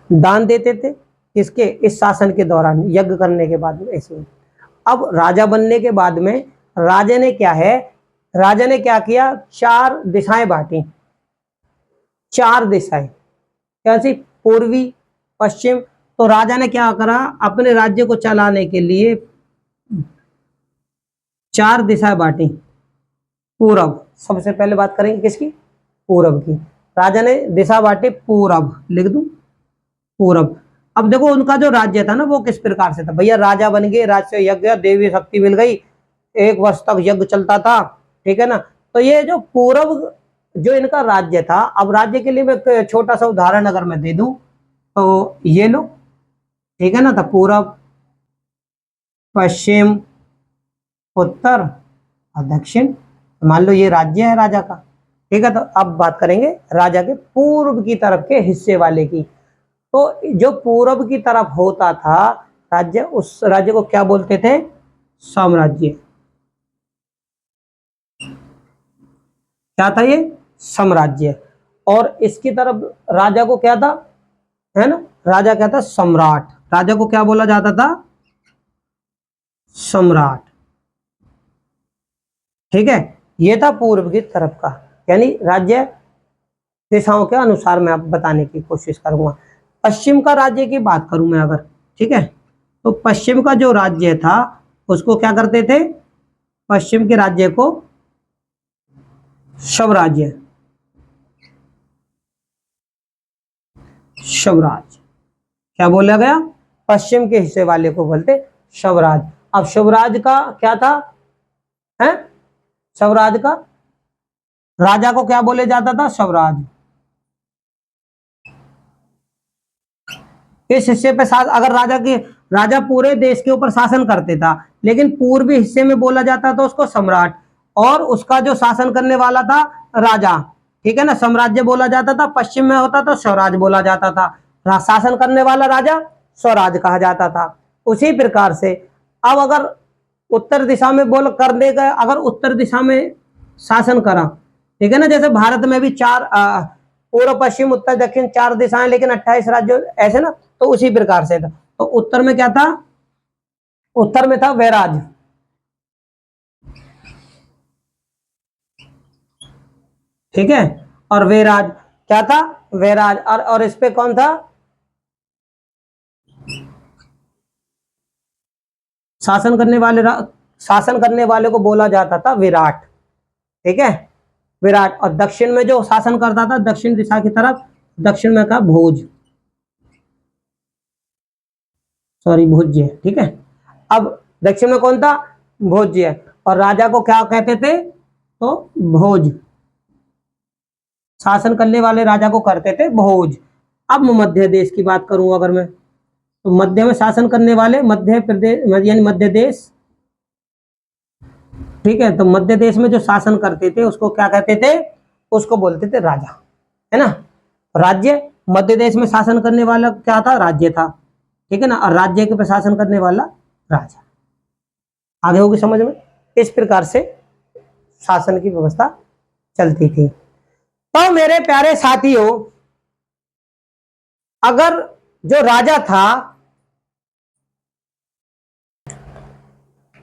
दान देते थे किसके, इस शासन के दौरान यज्ञ करने के बाद में ऐसे। अब राजा बनने के बाद में राजा ने क्या है, राजा ने क्या किया, 4 दिशाएं बांटी, 4 दिशाएं कैसी, पूर्वी पश्चिम। तो राजा ने क्या करा, अपने राज्य को चलाने के लिए 4 दिशाएं बांटी। पूरब, सबसे पहले बात करेंगे किसकी, पूरब की। राजा ने दिशा बांटी पूरब, लिख दूं पूरब। अब देखो उनका जो राज्य था ना वो किस प्रकार से था, भैया राजा बन गए, राज्य से यज्ञ, देवी शक्ति मिल गई, 1 वर्ष तक यज्ञ चलता था, ठीक है ना। तो ये जो पूरब जो इनका राज्य था, अब राज्य के लिए मैं एक छोटा सा उदाहरण अगर मैं दे दूं तो ये लो, ठीक है ना, तो पूरब, पश्चिम, उत्तर और दक्षिण। मान लो ये राज्य है राजा का, ठीक है। तो अब बात करेंगे राजा के पूर्व की तरफ के हिस्से वाले की। तो जो पूर्व की तरफ होता था राज्य, उस राज्य को क्या बोलते थे, साम्राज्य। क्या था ये, साम्राज्य। और इसकी तरफ राजा को क्या था, है ना, राजा क्या था, सम्राट। राजा को क्या बोला जाता था, सम्राट, ठीक है। ये था पूर्व की तरफ का, यानी राज्य दिशाओं के अनुसार मैं अब बताने की कोशिश करूंगा। पश्चिम का राज्य की बात करूं मैं अगर, ठीक है, तो पश्चिम का जो राज्य था उसको क्या करते थे, पश्चिम के राज्य को स्वराज्य, स्वराज क्या बोला गया, पश्चिम के हिस्से वाले को बोलते स्वराज। अब स्वराज का क्या था, है स्वराज का राजा को क्या बोले जाता था, स्वराज। इस हिस्से पे अगर राजा पूरे देश के ऊपर शासन करते था, लेकिन पूर्वी हिस्से में बोला जाता था उसको सम्राट, और उसका जो शासन करने वाला था राजा, ठीक है ना, साम्राज्य बोला जाता था। पश्चिम में होता तो स्वराज बोला जाता था, शासन करने वाला राजा स्वराज कहा जाता था। उसी प्रकार से अब अगर उत्तर दिशा में बोल कर देगा, अगर उत्तर दिशा में शासन करा, ठीक है ना, जैसे भारत में भी 4 पूर्व पश्चिम उत्तर दक्षिण 4 दिशाएं, लेकिन 28 राज्य ऐसे ना, तो उसी प्रकार से था। तो उत्तर में क्या था, उत्तर में था वैराज, ठीक है, और वैराज क्या था, वैराज। और इस पे कौन था, शासन करने वाले को बोला जाता था विराट, ठीक है, विराट। और दक्षिण में जो शासन करता था दक्षिण दिशा की तरफ, दक्षिण में था भोज, सॉरी भोज्य, ठीक है। अब दक्षिण में कौन था, भोज्य। और राजा को क्या कहते थे, तो भोज, शासन करने वाले राजा को करते थे भोज। अब मध्य देश की बात करूं अगर मैं, तो मध्य में शासन करने वाले मध्य प्रदेश यानी मध्य देश, ठीक है। तो मध्य देश में जो शासन करते थे उसको क्या कहते थे, उसको बोलते थे राजा, है ना। राज्य, मध्य देश में शासन करने वाला क्या था, राज्य था, ठीक है ना, और राज्य के प्रशासन करने वाला राजा। आगे होगी समझ में। इस प्रकार से शासन की व्यवस्था चलती थी। तो मेरे प्यारे साथियों, अगर जो राजा था,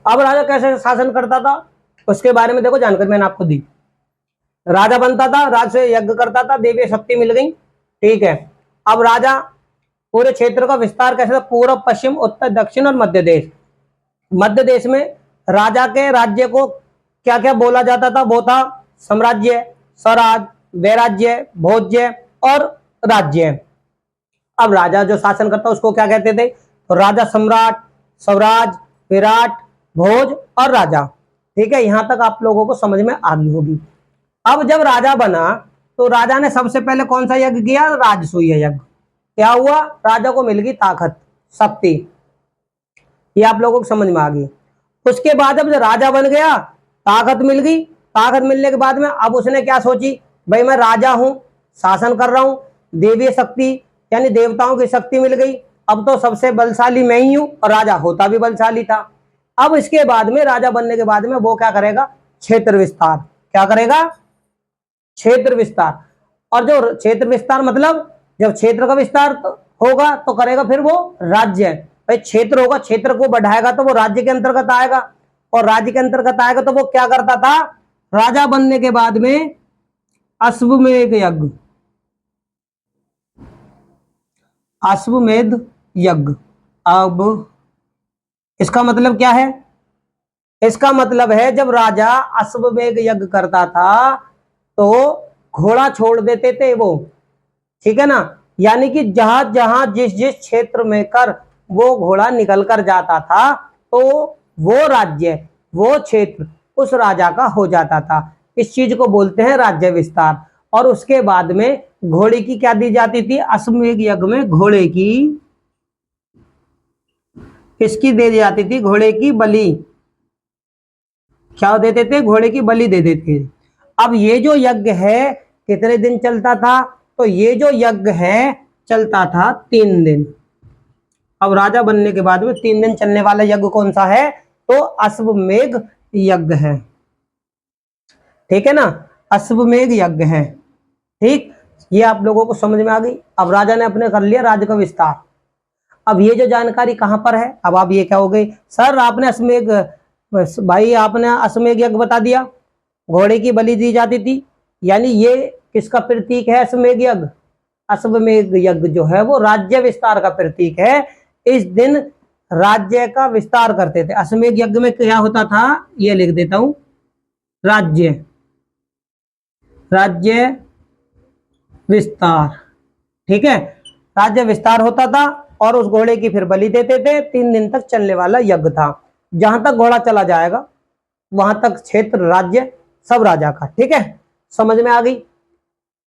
अब राजा कैसे शासन करता था उसके बारे में देखो जानकारी मैंने आपको दी। राजा बनता था, राज से यज्ञ करता था, देवी शक्ति मिल गई, ठीक है। अब राजा पूरे क्षेत्र का विस्तार कैसे था, पूर्व पश्चिम उत्तर दक्षिण और मध्य देश। मध्य देश में राजा के राज्य को क्या क्या बोला जाता था, वो था साम्राज्य, स्वराज, वैराज्य, भोज्य और राज्य। अब राजा जो शासन करता उसको क्या कहते थे, तो राजा सम्राट, स्वराज, विराट, भोज और राजा, ठीक है। यहां तक आप लोगों को समझ में आ गई होगी। अब जब राजा बना तो राजा ने सबसे पहले कौन सा यज्ञ किया, राजसूय यज्ञ। क्या हुआ, राजा को मिल गई ताकत, शक्ति, ये आप लोगों को समझ में आ गई। उसके बाद अब जब राजा बन गया, ताकत मिल गई, ताकत मिलने के बाद में अब उसने क्या सोची, भाई मैं राजा हूं, शासन कर रहा हूं, देवीय शक्ति यानी देवताओं की शक्ति मिल गई, अब तो सबसे बलशाली मैं ही हूं, और राजा होता भी बलशाली था। अब इसके बाद में राजा बनने के बाद में वो क्या करेगा, क्षेत्र विस्तार। क्या करेगा, क्षेत्र विस्तार। और जो क्षेत्र विस्तार मतलब जब क्षेत्र का विस्तार होगा तो करेगा फिर वो राज्य। भाई क्षेत्र होगा, क्षेत्र को बढ़ाएगा तो वो राज्य के अंतर्गत आएगा, और राज्य के अंतर्गत आएगा तो वो क्या करता था, राजा बनने के बाद में अश्वमेध यज्ञ, अश्वमेध यज्ञ। अब इसका मतलब क्या है, इसका मतलब है जब राजा अश्वमेध यज्ञ करता था तो घोड़ा छोड़ देते थे वो, ठीक है ना, यानी कि जहां जहां जिस जिस क्षेत्र में कर वो घोड़ा निकल कर जाता था तो वो राज्य, वो क्षेत्र उस राजा का हो जाता था। इस चीज को बोलते हैं राज्य विस्तार। और उसके बाद में घोड़े की क्या दी जाती थी, अश्वमेध यज्ञ में घोड़े की, किसकी दे जाती थी, घोड़े की बलि। क्या देते थे, घोड़े की बलि दे देते थे। अब ये जो यज्ञ है कितने दिन चलता था, तो ये जो यज्ञ है चलता था 3 दिन। अब राजा बनने के बाद में 3 दिन चलने वाला यज्ञ कौन सा है, तो अश्वमेध यज्ञ है, ठीक है ना, अश्वमेध यज्ञ है। ठीक, ये आप लोगों को समझ में आ गई। अब राजा ने अपने कर लिया राज्य का विस्तार। अब ये जो जानकारी कहां पर है, अब आप ये क्या हो गई, सर आपने अश्वमेध, भाई आपने अश्वमेध यज्ञ बता दिया, घोड़े की बलि दी जाती थी, यानी ये किसका प्रतीक है, अश्वमेध यज्ञ। अश्वमेध यज्ञ जो है वो राज्य विस्तार का प्रतीक है। इस दिन राज्य का विस्तार करते थे। अश्वमेध यज्ञ में क्या होता था, ये लिख देता हूं, राज्य, राज्य विस्तार, ठीक है, राज्य विस्तार होता था और उस घोड़े की फिर बलि देते थे। 3 दिन तक चलने वाला यज्ञ था। जहां तक घोड़ा चला जाएगा वहां तक क्षेत्र, राज्य सब राजा का, ठीक है, समझ में आ गई।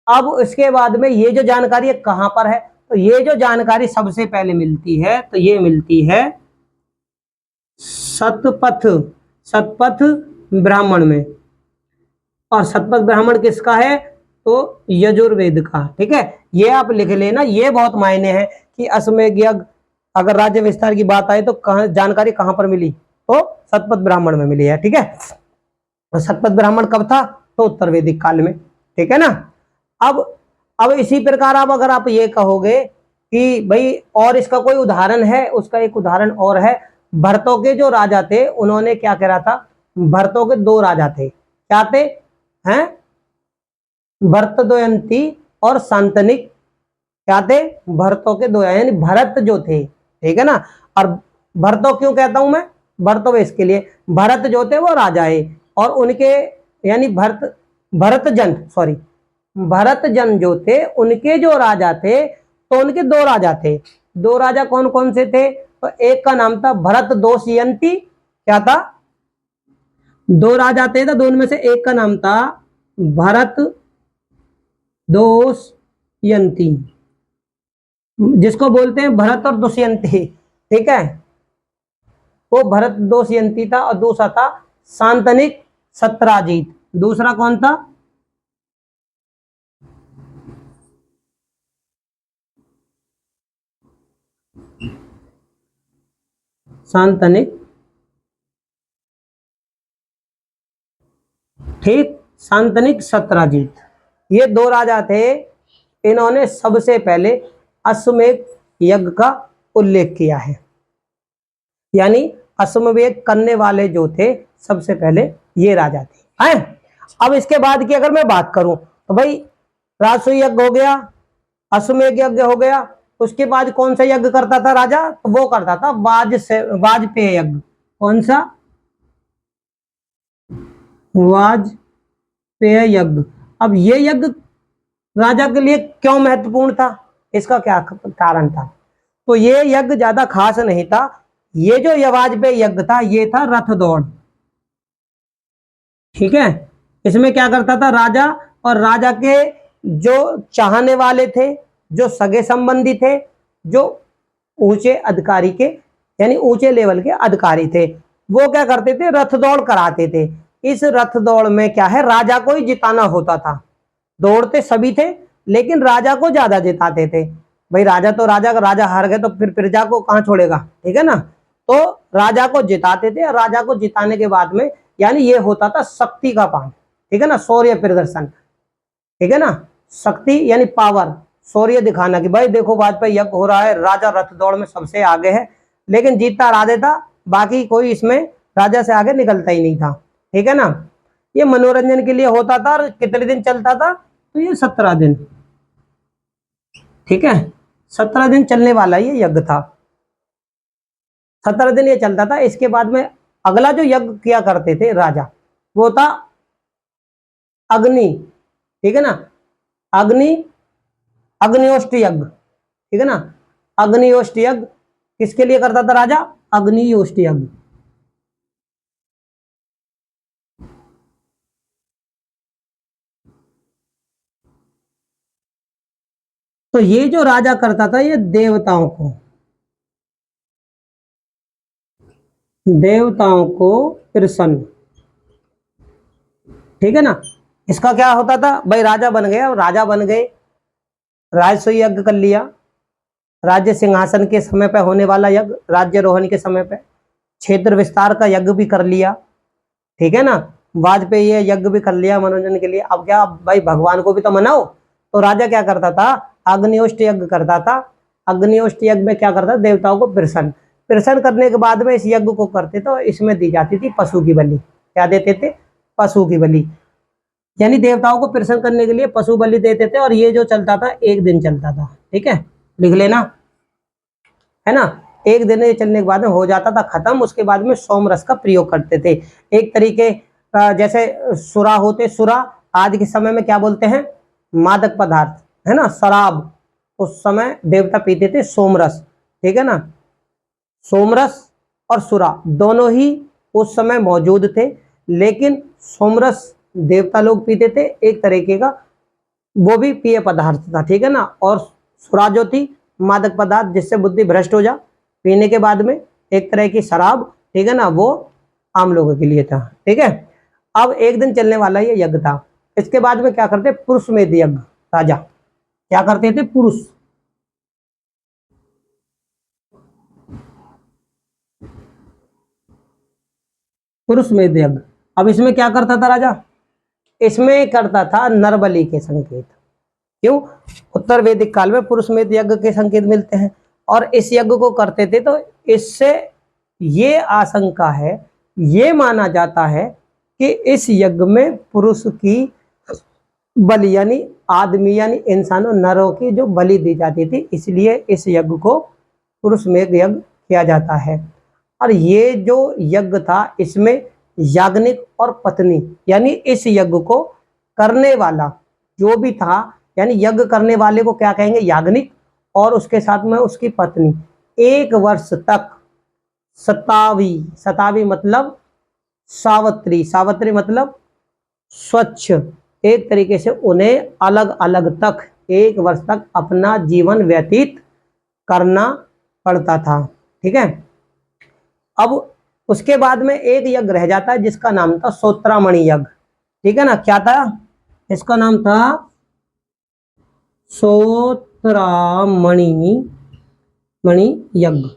अब इसके बाद में ये जो जानकारी है कहां पर है, तो ये जो जानकारी सबसे पहले मिलती है तो ये मिलती है शतपथ, शतपथ ब्राह्मण में। और शतपथ ब्राह्मण किसका है, तो यजुर्वेद का, ठीक है, ये आप लिख लेना, ये बहुत मायने हैं कि अश्वमेध यज्ञ अगर राज्य विस्तार की बात आए तो जानकारी कहां पर मिली, तो शतपथ ब्राह्मण में मिली है, ठीक है। तो शतपथ ब्राह्मण कब था, तो उत्तर वैदिक काल में, ठीक है ना। अब इसी प्रकार अब अगर आप ये कहोगे कि भाई और इसका कोई उदाहरण है, उसका एक उदाहरण और है, भरतों के जो राजा थे उन्होंने क्या करा था, भरतों के 2 राजा थे, क्या थे हैं, भरतद्वयंती और शांतनिक, क्या थे, भरतों के 2, यानी भरत जो थे, ठीक है ना। और भरतों क्यों कहता हूं मैं, भरतों इसके लिए, भरत जो थे वो राजा है और उनके यानी भरतजन जो थे उनके जो राजा थे, तो उनके 2 राजा थे। 2 राजा कौन कौन से थे, तो एक का नाम था भरतदोषयंती, क्या था, 2 राजा थे, तो दोनों में से एक का नाम था भरतदोषयंती, जिसको बोलते हैं भरत और दुष्यंती, ठीक है, वो भरतदोषयंती था। और दूसरा था शांतनिक सत्राजीत। दूसरा कौन था, शांतनिक, ठीक, शांतनिक सत्राजीत, ये 2 राजा थे। इन्होंने सबसे पहले अश्वमेध यज्ञ का उल्लेख किया है, यानी अश्वमेध करने वाले जो थे सबसे पहले ये राजा थे, हैं। अब इसके बाद की अगर मैं बात करूं तो भाई राजसूय यज्ञ हो गया, अश्वमेध यज्ञ हो गया, उसके बाद कौन सा यज्ञ करता था राजा, तो वो करता था वाजपेय यज्ञ। कौन सा, वाजपेय यज्ञ। अब ये यज्ञ राजा के लिए क्यों महत्वपूर्ण था, इसका क्या कारण था, तो ये यज्ञ ज्यादा खास नहीं था। ये जो वाजपेय यज्ञ था ये था रथ दौड़, ठीक है। इसमें क्या करता था राजा, और राजा के जो चाहने वाले थे, जो सगे संबंधी थे, जो ऊंचे अधिकारी के यानी ऊंचे लेवल के अधिकारी थे, वो क्या करते थे, रथ दौड़ कराते थे। इस रथ दौड़ में क्या है, राजा को ही जिताना होता था। दौड़ते सभी थे लेकिन राजा को ज्यादा जिताते थे। भाई राजा तो राजा हार गए तो फिर प्रजा को कहां छोड़ेगा, ठीक है ना। तो राजा को जिताते थे, और राजा को जिताने के बाद में यानी ये होता था शक्ति का पान, ठीक है ना, शौर्य प्रदर्शन, ठीक है ना, शक्ति यानी पावर, शौर्य दिखाना कि भाई देखो वाजपेयी यज्ञ हो रहा है, राजा रथ दौड़ में सबसे आगे है, लेकिन जीतता राजा था, बाकी कोई इसमें राजा से आगे निकलता ही नहीं था। ठीक है ना। ये मनोरंजन के लिए होता था। और कितने दिन चलता था, तो ये 17 दिन। ठीक है, 17 दिन चलने वाला ये यज्ञ था। 17 दिन ये चलता था। इसके बाद में अगला जो यज्ञ किया करते थे राजा, वो था अग्नि। ठीक है ना, अग्नि, अग्निहोष्ट यज्ञ। ठीक है ना, अग्निहोष्ट यज्ञ किसके लिए करता था राजा? अग्निहोष्ट यज्ञ। तो ये जो राजा करता था ये देवताओं को प्रसन्न। ठीक है ना। इसका क्या होता था भाई, राजा बन गया, राजा बन गए, राजसूय यज्ञ कर लिया, राज्य सिंहासन के समय पे होने वाला यज्ञ, राज्यरोहण के समय पे क्षेत्र विस्तार का यज्ञ भी कर लिया। ठीक है ना, वाजपेयी ये यज्ञ भी कर लिया मनोरंजन के लिए। अब क्या भाई, भगवान को भी तो मनाओ। तो राजा क्या करता था? अग्निहोष्ट यज्ञ करता था। अग्निहोष्ट यज्ञ में क्या करता? देवताओं को प्रसन्न प्रसन्न करने के बाद में इस यज्ञ को करते तो इसमें दी जाती थी पशु की बलि। क्या देते थे? पशु की बलि। यानी देवताओं को प्रसन्न करने के लिए पशु बलि देते थे। और ये जो चलता था 1 दिन चलता था। ठीक है, लिख लेना, है ना। 1 दिन ये चलने के बाद में हो जाता था खत्म। उसके बाद में सोम रस का प्रयोग करते थे। एक तरीके जैसे सुरा होते, सुरा आज के समय में क्या बोलते हैं? मादक पदार्थ, है ना, शराब। उस समय देवता पीते थे सोमरस। ठीक है ना, सोमरस और सुरा दोनों ही उस समय मौजूद थे, लेकिन सोमरस देवता लोग पीते थे, एक तरीके का वो भी पेय पदार्थ था। ठीक है ना। और सुरा जो थी मादक पदार्थ, जिससे बुद्धि भ्रष्ट हो जा, पीने के बाद में एक तरह की शराब। ठीक है ना, वो आम लोगों के लिए था। ठीक है, अब 1 दिन चलने वाला ये यज्ञ था। इसके बाद में क्या करते? पुरुषमेध यज्ञ। राजा क्या करते थे? पुरुषमेध यज्ञ। अब इसमें क्या करता था राजा? इसमें करता था नरबलि के संकेत। क्यों? उत्तर वैदिक काल में पुरुषमेध यज्ञ के संकेत मिलते हैं, और इस यज्ञ को करते थे। तो इससे ये आशंका है, ये माना जाता है कि इस यज्ञ में पुरुष की बलि, यानी आदमी यानी इंसानों नरों की जो बलि दी जाती थी, इसलिए इस यज्ञ को पुरुषमेध यज्ञ किया जाता है। और ये जो यज्ञ था इसमें याज्ञनिक और पत्नी, यानी इस यज्ञ को करने वाला जो भी था, यानी यज्ञ करने वाले को क्या कहेंगे? याज्ञनिक। और उसके साथ में उसकी पत्नी 1 वर्ष तक सतावी, सतावी मतलब सावत्री, सावत्री मतलब स्वच्छ, एक तरीके से उन्हें अलग अलग तक 1 वर्ष तक अपना जीवन व्यतीत करना पड़ता था। ठीक है, अब उसके बाद में एक यज्ञ रह जाता है जिसका नाम था सोत्रामणि यज्ञ। ठीक है ना, क्या था? इसका नाम था सोत्रामणि मणि यज्ञ।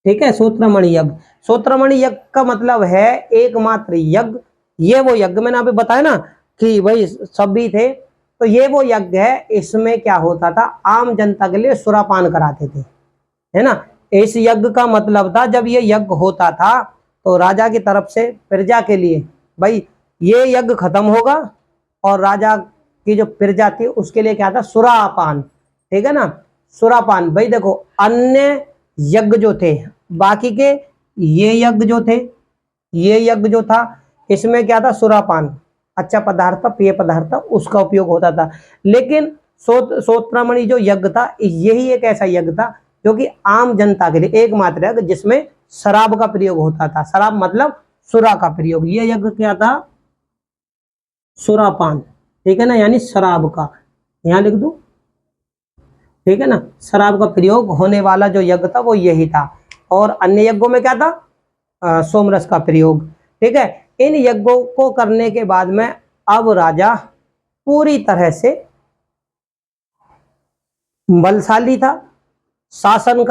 ठीक है, सोत्रमणि यज्ञ। सोत्रमणि यज्ञ का मतलब है एकमात्र यज्ञ। ये वो यज्ञ मैंने अभी बताया ना कि भाई सब भी थे, तो ये वो यज्ञ है। इसमें क्या होता था? आम जनता के लिए सुरापान कराते थे, है ना। इस यज्ञ का मतलब था, जब ये यज्ञ होता था तो राजा की तरफ से प्रजा के लिए भाई ये यज्ञ खत्म होगा, और राजा की जो प्रजा थी उसके लिए क्या था? सुरापान। ठीक है ना, सुरापान। भाई देखो, अन्य यज्ञ जो थे बाकी के, ये यज्ञ जो थे, ये यज्ञ जो था, इसमें क्या था? सुरापान, अच्छा पदार्थ था, पेय पदार्थ था, उसका उपयोग होता था। लेकिन सोत्रामणि जो यज्ञ था, यही एक ऐसा यज्ञ था जो कि आम जनता के लिए एकमात्र यज्ञ जिसमें शराब का प्रयोग होता था। शराब मतलब सुरा का प्रयोग। ये यज्ञ क्या था? सुरापान। ठीक है ना, यानी शराब का, यहां लिख दो। ठीक है ना, शराब का प्रयोग होने वाला जो यज्ञ था वो यही था। और अन्य यज्ञों में क्या था? सोमरस का प्रयोग। ठीक है, इन यज्ञों को करने के बाद में अब राजा पूरी तरह से बलशाली था, शासन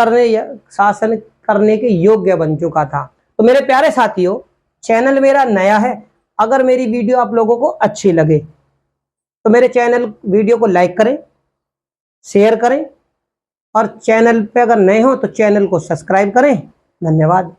करने के योग्य बन चुका था। तो मेरे प्यारे साथियों, चैनल मेरा नया है, अगर मेरी वीडियो आप लोगों को अच्छी लगे तो मेरे चैनल वीडियो को लाइक करें, शेयर करें और चैनल पे अगर नए हो तो चैनल को सब्सक्राइब करें। धन्यवाद।